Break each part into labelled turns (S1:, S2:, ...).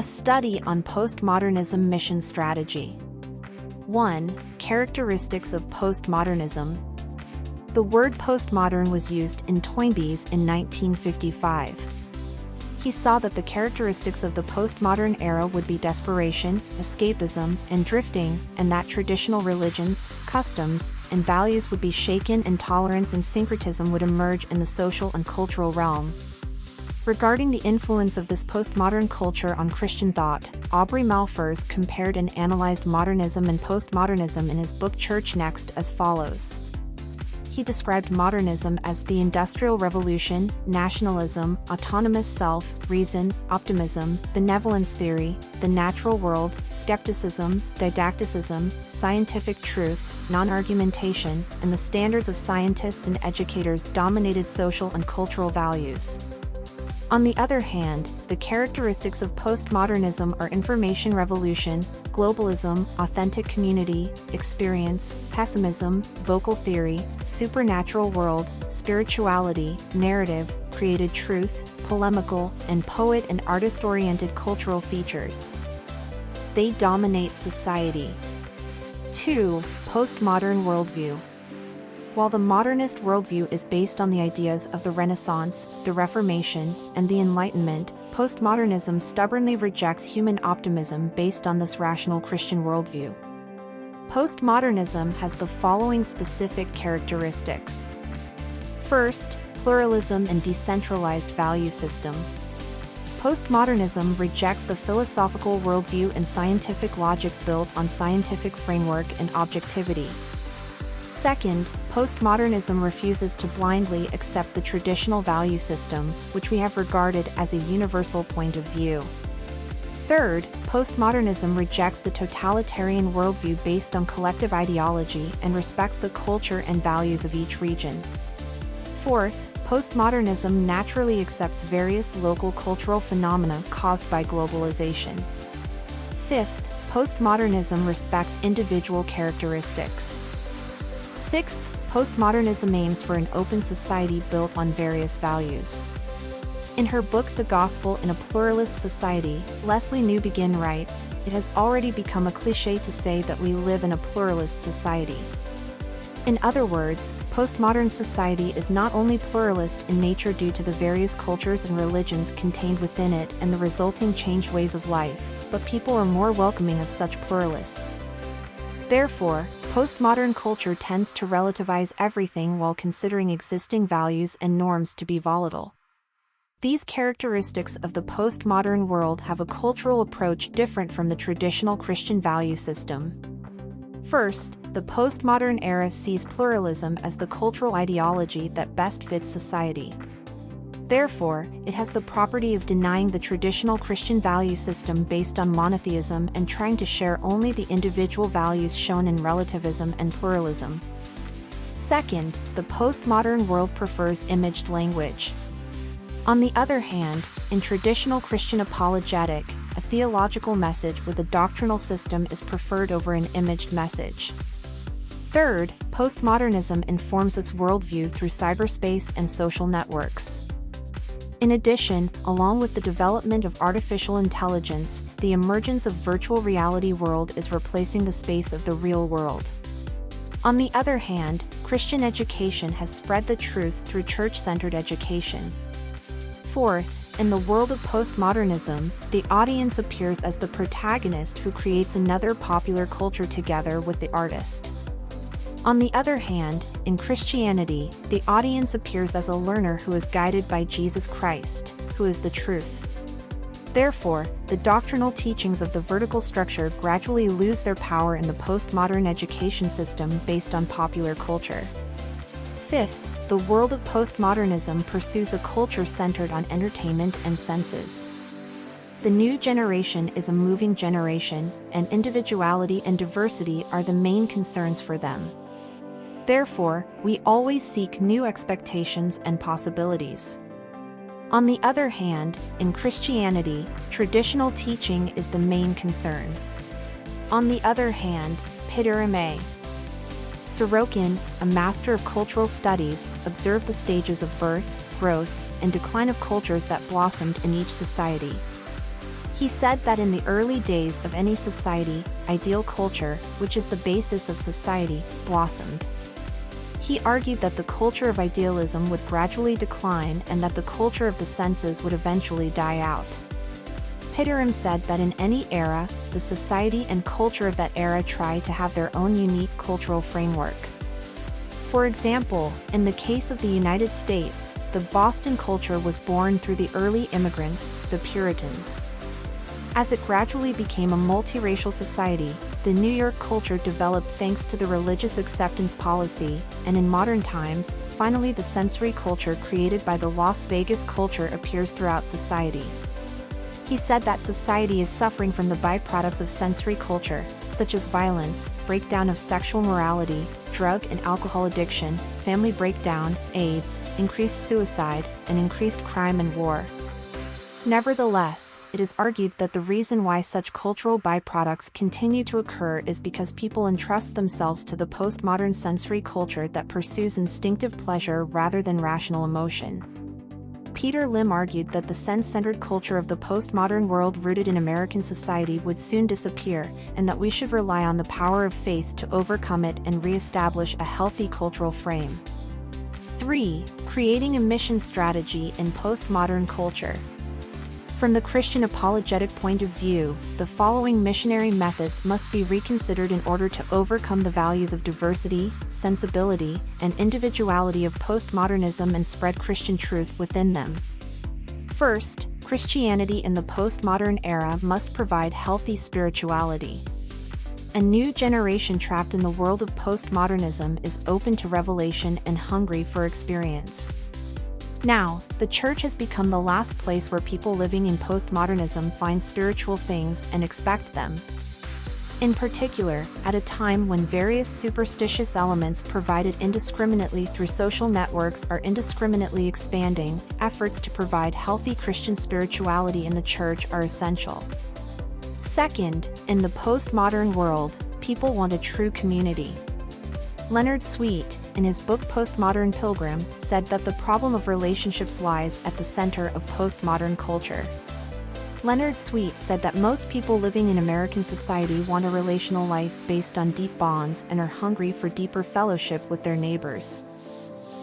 S1: A study on postmodernism mission strategy. 1. Characteristics of postmodernism. The word postmodern was used in Toynbee's in 1955. He saw that the characteristics of the postmodern era would be desperation, escapism, and drifting, and that traditional religions, customs, and values would be shaken and tolerance and syncretism would emerge in the social and cultural realm. Regarding the influence of this postmodern culture on Christian thought, Aubrey Malphurs compared and analyzed modernism and postmodernism in his book Church Next as follows. He described modernism as the Industrial Revolution, nationalism, autonomous self, reason, optimism, benevolence theory, the natural world, skepticism, didacticism, scientific truth, non-argumentation, and the standards of scientists and educators dominated social and cultural values. On the other hand, the characteristics of postmodernism are information revolution, globalism, authentic community, experience, pessimism, vocal theory, supernatural world, spirituality, narrative, created truth, polemical, and poet and artist-oriented cultural features. They dominate society. 2. Postmodern worldview. While the modernist worldview is based on the ideas of the Renaissance, the Reformation, and the Enlightenment, postmodernism stubbornly rejects human optimism based on this rational Christian worldview. Postmodernism has the following specific characteristics. First, pluralism and decentralized value system. Postmodernism rejects the philosophical worldview and scientific logic built on scientific framework and objectivity. Second, postmodernism refuses to blindly accept the traditional value system, which we have regarded as a universal point of view. Third, postmodernism rejects the totalitarian worldview based on collective ideology and respects the culture and values of each region. Fourth, postmodernism naturally accepts various local cultural phenomena caused by globalization. Fifth, postmodernism respects individual characteristics. Sixth, postmodernism aims for an open society built on various values. In her book The Gospel in a Pluralist Society, Leslie Newbegin writes, "It has already become a cliché to say that we live in a pluralist society." In other words, postmodern society is not only pluralist in nature due to the various cultures and religions contained within it and the resulting changed ways of life, but people are more welcoming of such pluralists. Therefore, postmodern culture tends to relativize everything while considering existing values and norms to be volatile. These characteristics of the postmodern world have a cultural approach different from the traditional Christian value system. First, the postmodern era sees pluralism as the cultural ideology that best fits society. Therefore, it has the property of denying the traditional Christian value system based on monotheism and trying to share only the individual values shown in relativism and pluralism. Second, the postmodern world prefers imaged language. On the other hand, in traditional Christian apologetic, a theological message with a doctrinal system is preferred over an imaged message. Third, postmodernism informs its worldview through cyberspace and social networks. In addition, along with the development of artificial intelligence, the emergence of virtual reality world is replacing the space of the real world. On the other hand, Christian education has spread the truth through church-centered education. Fourth, in the world of postmodernism, the audience appears as the protagonist who creates another popular culture together with the artist. On the other hand, in Christianity, the audience appears as a learner who is guided by Jesus Christ, who is the truth. Therefore, the doctrinal teachings of the vertical structure gradually lose their power in the postmodern education system based on popular culture. Fifth, the world of postmodernism pursues a culture centered on entertainment and senses. The new generation is a moving generation, and individuality and diversity are the main concerns for them. Therefore, we always seek new expectations and possibilities. On the other hand, in Christianity, traditional teaching is the main concern. On the other hand, Pidurime. Sorokin, a master of cultural studies, observed the stages of birth, growth, and decline of cultures that blossomed in each society. He said that in the early days of any society, ideal culture, which is the basis of society, blossomed. He argued that the culture of idealism would gradually decline and that the culture of the senses would eventually die out. Pitterim said that in any era, the society and culture of that era try to have their own unique cultural framework. For example, in the case of the United States, the Boston culture was born through the early immigrants, the Puritans. As it gradually became a multiracial society, the New York culture developed thanks to the religious acceptance policy, and in modern times, finally the sensory culture created by the Las Vegas culture appears throughout society. He said that society is suffering from the byproducts of sensory culture, such as violence, breakdown of sexual morality, drug and alcohol addiction, family breakdown, AIDS, increased suicide, and increased crime and war. Nevertheless, it is argued that the reason why such cultural byproducts continue to occur is because people entrust themselves to the postmodern sensory culture that pursues instinctive pleasure rather than rational emotion. Peter Lim argued that the sense-centered culture of the postmodern world rooted in American society would soon disappear, and that we should rely on the power of faith to overcome it and re-establish a healthy cultural frame. 3. Creating a mission strategy in postmodern culture. From the Christian apologetic point of view, the following missionary methods must be reconsidered in order to overcome the values of diversity, sensibility, and individuality of postmodernism and spread Christian truth within them. First, Christianity in the postmodern era must provide healthy spirituality. A new generation trapped in the world of postmodernism is open to revelation and hungry for experience. Now, the church has become the last place where people living in postmodernism find spiritual things and expect them. In particular, at a time when various superstitious elements provided indiscriminately through social networks are indiscriminately expanding, efforts to provide healthy Christian spirituality in the church are essential. Second, in the postmodern world, people want a true community. Leonard Sweet, in his book Postmodern Pilgrim, said that the problem of relationships lies at the center of postmodern culture. Leonard Sweet said that most people living in American society want a relational life based on deep bonds and are hungry for deeper fellowship with their neighbors.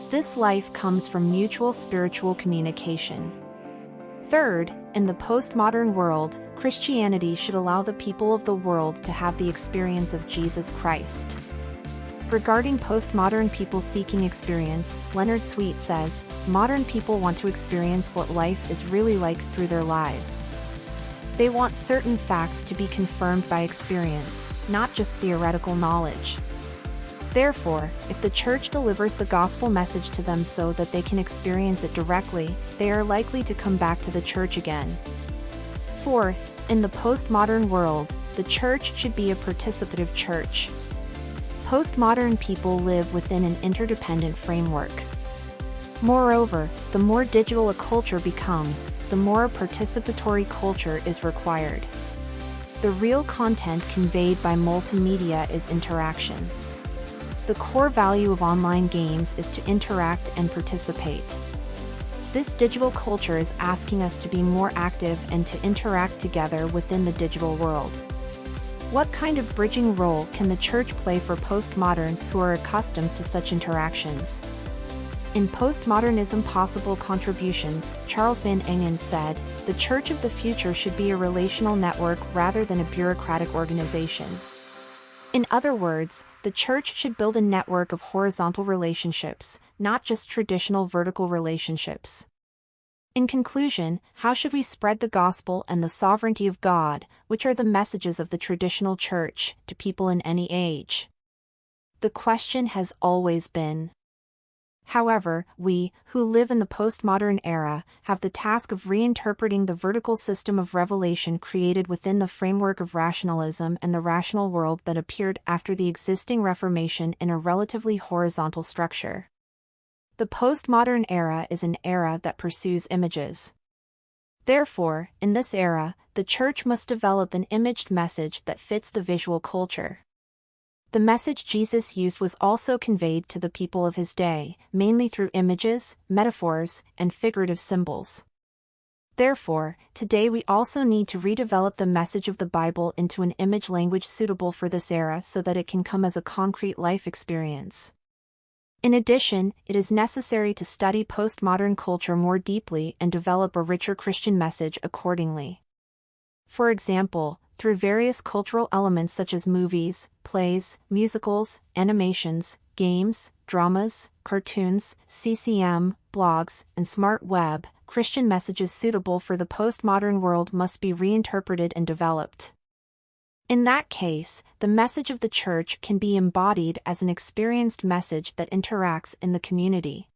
S1: This life comes from mutual spiritual communication. Third, in the postmodern world, Christianity should allow the people of the world to have the experience of Jesus Christ. Regarding postmodern people seeking experience, Leonard Sweet says, modern people want to experience what life is really like through their lives. They want certain facts to be confirmed by experience, not just theoretical knowledge. Therefore, if the church delivers the gospel message to them so that they can experience it directly, they are likely to come back to the church again. Fourth, in the postmodern world, the church should be a participative church. Postmodern people live within an interdependent framework. Moreover, the more digital a culture becomes, the more a participatory culture is required. The real content conveyed by multimedia is interaction. The core value of online games is to interact and participate. This digital culture is asking us to be more active and to interact together within the digital world. What kind of bridging role can the church play for postmoderns who are accustomed to such interactions? In Postmodernism Possible Contributions, Charles Van Engen said, "The church of the future should be a relational network rather than a bureaucratic organization." In other words, the church should build a network of horizontal relationships, not just traditional vertical relationships. In conclusion, how should we spread the gospel and the sovereignty of God, which are the messages of the traditional church, to people in any age? The question has always been. However, we, who live in the postmodern era, have the task of reinterpreting the vertical system of revelation created within the framework of rationalism and the rational world that appeared after the existing Reformation in a relatively horizontal structure. The postmodern era is an era that pursues images. Therefore, in this era, the church must develop an imaged message that fits the visual culture. The message Jesus used was also conveyed to the people of his day, mainly through images, metaphors, and figurative symbols. Therefore, today we also need to redevelop the message of the Bible into an image language suitable for this era so that it can come as a concrete life experience. In addition, it is necessary to study postmodern culture more deeply and develop a richer Christian message accordingly. For example, through various cultural elements such as movies, plays, musicals, animations, games, dramas, cartoons, CCM, blogs, and smart web, Christian messages suitable for the postmodern world must be reinterpreted and developed. In that case, the message of the Church can be embodied as an experienced message that interacts in the community.